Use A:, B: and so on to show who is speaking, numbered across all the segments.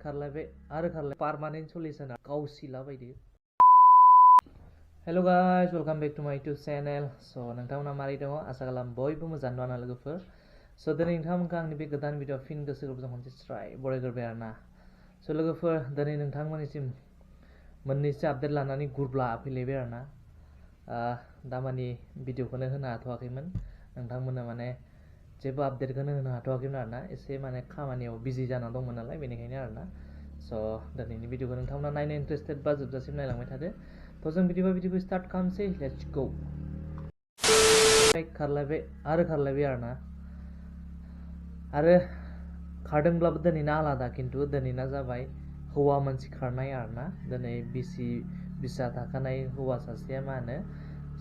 A: खारलायबाय आरो खारलाय permanent solution गावसिला बायदि hello guys welcome back to my YouTube channel so नोंथांमोना मारै दङ आसा खालाम बयबो मोजां दङ आंना लोगोफोर सो दिनै नोंथांमोनखौ आंनि बे गोदान भिडिअ फिन गोसो गोरबोजों खनसे स्राय बरायग्रोबाय आरोना सो लोगोफोर दिनै नोंथांमोननिसिम मोननैसो आपडेट लानानै गुरब्ला फैलायबाय आरोना दामानि भिडिअखौनो होनो हाथ'वाखैमोन नोंथांमोननो माने जेबो आपडेटखौनो होनो हाथ'वाखैमोन आरोना एसे माने खामानियाव बिजि जाना दंमोन नालाय बेनिखायनो आरोना स' दिनैनि भिडिअखौ नोंथांमोना नायनो इन्टारेस्टेड बा जोबजासिम नायलांबाय थादो तो जों बिदिबा भिडिअखौ स्टार्ट खालामसै लेट्स गो खारलायबाय आरोना आरो खारदोंब्लाबो दिनैना आलादा खिन्थु दिनैना जाबाय हौवा मानसि खारनाय आरोना दिनै बिसा थाखानाय हौवा सासेया मा होनो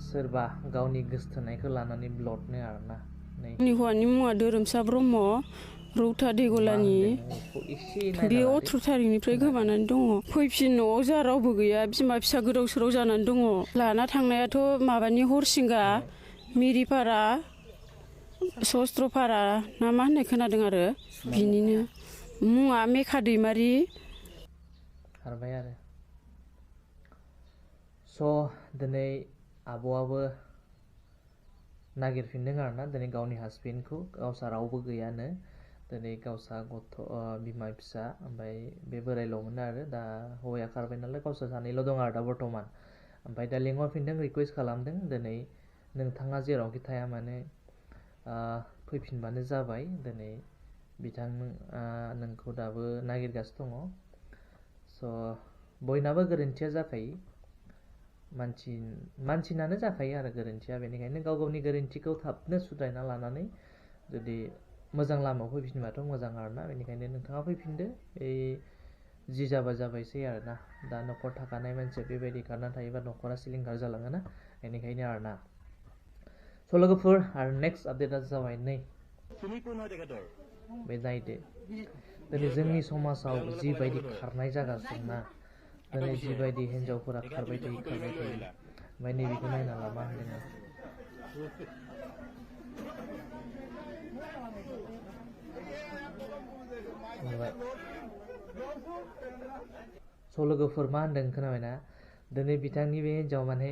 A: सोरबा गावनि गोसथोनायखौ लानानै ब्लडनो आरोना
B: नि हौवानि मुङा धोरोमसा ब्रह्म रौता देगलानि बेयाव 18 थारिखनिफ्राय गोमानानै दङ फैफिन न'आव जा रावबो गैया बिमा फिसा गोदाव सोराव जानानै दङ लाना थांनायाथ' माबानि हरसिंगा मिरिपारा सस्त्रपारा ना मा होननाय खोनादों आरो बिनिनो मुङा मेखा दैमारि
A: खारबाय आरो स' दिनै आब'आबो नागिरफिनदों आरोना दिनै गावनि हासबेन्डखौ गावसा रावबो गैयानो दिनै गावसा गथ' बिमा फिसा ओमफ्राय बे बोरायल'मोन आरो दा हौवाया खारबाय नालाय गावसा सानैल' दं आरो दा बर्थमान ओमफ्राय दा लेंहरफिनदों रिकुवेस्ट खालामदों दिनै नोंथाङा जेरावखि थाया माने फैफिनबानो जाबाय दिनै बिथां नोंखौ दाबो नागिरगासिनो दङ स' बयनाबो गोरोन्थिया जाखायो मानसिनानो जाखायो आरो गोरोन्थिया बेनिखायनो गाव गावनि गोरोन्थिखौ थाबनो सुद्रायना लानानै जुदि मोजां लामायाव फैफिनबाथ' मोजां आरोना बेनिखायनो नोंथाङा फैफिनदो जि जाबा जाबायसै आरोना दा न'खर थाखानाय मानसिया बेबायदि खारना थायोबा न'खरा सिलिंखार जालाङोना बेनिखायनो आरोना स' लोगोफोर आरो नेक्स्ट आपडेटआ जाबाय नै बे नायदो दिनै जोंनि समाजाव जिबायदि खारनाय जागासिनो ना दिनै जिबायदि हिन्जावफोरा खारबाय थायो ओमफ्राय नैबेखौ नायना ला मा होनदों स' लोगोफोर मा होनदों खोनाबायना दिनै बिथांनि बे हिन्जाव माने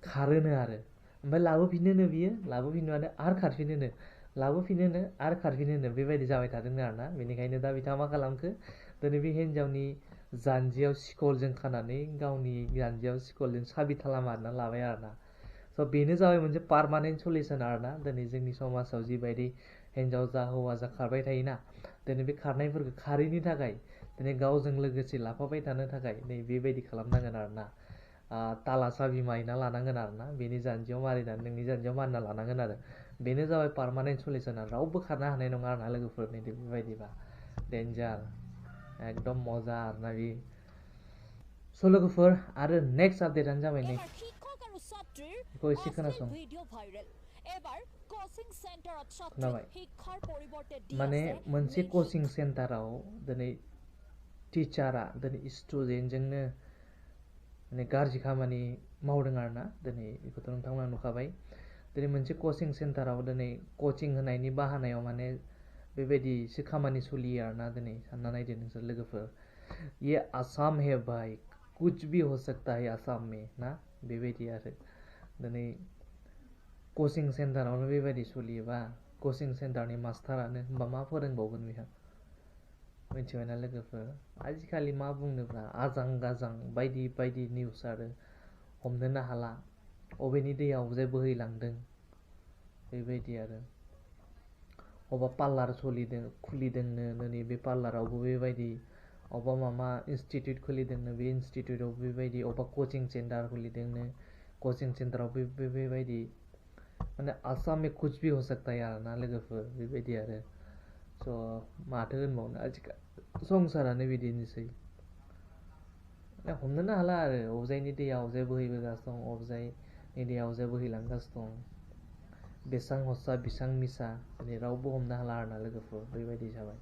A: खारोनो आरो ओमफ्राय लाबोफिनोनो बियो लाबोफिनबानो आरो खारफिनोनो लाबोफिनोनो आरो खारफिनोनो बेबायदि जाबाय थादोंनो आरोना बेनिखायनो दा बिथाङा मा खालामखो दिनै बे हिन्जावनि जानजियाव सिखलजों खानानै गावनि जानजियाव सिखलजों साबि ताला मारना लाबाय आरोना स' बेनो जाबाय मोनसे पार्मानेन्ट सल्यूशन आरोना दिनै जोंनि समाजाव जिबायदि हिन्जाव जा हौवा जा खारबाय थायोना दिनै बे खारनायफोरखौ खारैनि थाखाय दिनै गावजों लोगोसे लाफाबाय थानो थाखाय नै बेबायदि खालामनांगोन आरोना ताला साबि मारिना लानांगोन आरोना बेनि जानजियाव मारिनानै नोंनि जानजियाव मारिना लानांगोन आरो बेनो जाबाय पार्मानेन्ट सल्यूशन रावबो खारनो हानाय नङा आरोना लोगोफोर नै बेबायदिबा डेन्जार एकदम मजा आरोना बे स' लोगोफोर आरो नेक्स्ट आपडेटआनो जाबाय नै बेखौ एसे खोनासं खोनाबाय माने मोनसे कचिं सेन्टाराव दिनै टिचारा दिनै स्टुडेन्टजोंनो माने गाज्रि खामानि मावदों आरोना दिनै बेखौथ' नोंथांमोना नुखाबाय दिनै मोनसे कचिं सेन्टाराव दिनै कचिं होनायनि बाहानायाव माने बेबायदिसो खामानि सोलियो आरोना दिनै सानना नायदो नोंसोर लोगोफोर ये आसाम है भाई कुछ भी हो सकता है आसाम में ना बेबायदि आरो दिनै कचिं सेन्टारावनो बेबायदि सोलियोबा कचिं सेन्टारनि मास्टारानो होमबा मा फोरोंबावगोन बेहा मिथिबायना लोगोफोर आजिखालि मा बुंनोब्रा आजां गाजां बायदि बायदि निउस आरो हमनोनो हाला अबेनि दैयाव जे बोहैलांदों बेबायदि आरो अबा पार्लार खुलिदोंनो नै बे पार्लारावबो बेबायदि अबा माबा इन्स्टिटिउट खुलिदोंनो बे इन्स्टिटिउटआव बेबायदि अबा कचिं सेन्टार खुलिदोंनो कचिं सेन्टाराव बेबायदि माने आसाम में कुछ भी हो सकता है आरोना लोगोफोर बेबायदि आरो स' माथो होनबावनो आजिखालि संसारानो बिदिनोसै हमनोनो हाला आरो अबजायनि दैया अबजाय बोहैबोगासिनो दं अबजायनि दैया अबजाय बोहैलांगासिनो दं बेसां हस्सा बेसां मिसा दिनै रावबो हमनो हाला आरोना लोगोफोर बेबायदि जाबाय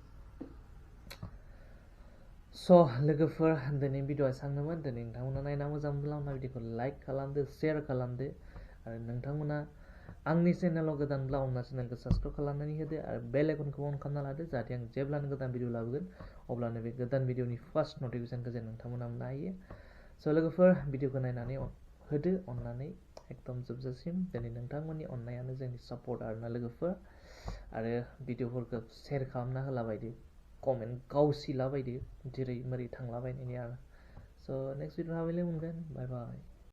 A: स' लोगोफोर दिनै भिडिअआ एसांनोमोन दिनै नोंथांमोना नायना मोजां मोनब्ला भिडिअखौ लाइक खालामदो शेयार खालामदो आरो नोंथांमोना आंनि चेनेलाव गोदानब्ला अनना चेनेलखौ साबस्क्राइब खालामनानै होदो आरो बेल आइकनखौ अन खालामना लादो जाहाथे आं जेब्लानो गोदान भिडिअ लाबोगोन अब्लानो बे गोदान भिडिअनि फार्स्ट नटिफिकेसनखौ जों नोंथांमोना मोननो हायो। स' लोगोफोर भिडिअखौ नायनानै होदो अननानै एकदम जोबजासिम। दिनै नोंथांमोननि अननायानो जोंनि सापर्ट आरोना लोगोफोर। आरो भिडिअफोरखौ शेयार खालामना होलाबायदो, कमेन्ट गावसिलाबायदो जेरै मोरै थांलाबायनायनि आरो। स' नेक्स्ट भिडिअ हाबैले मोनगोन। बाय बाय।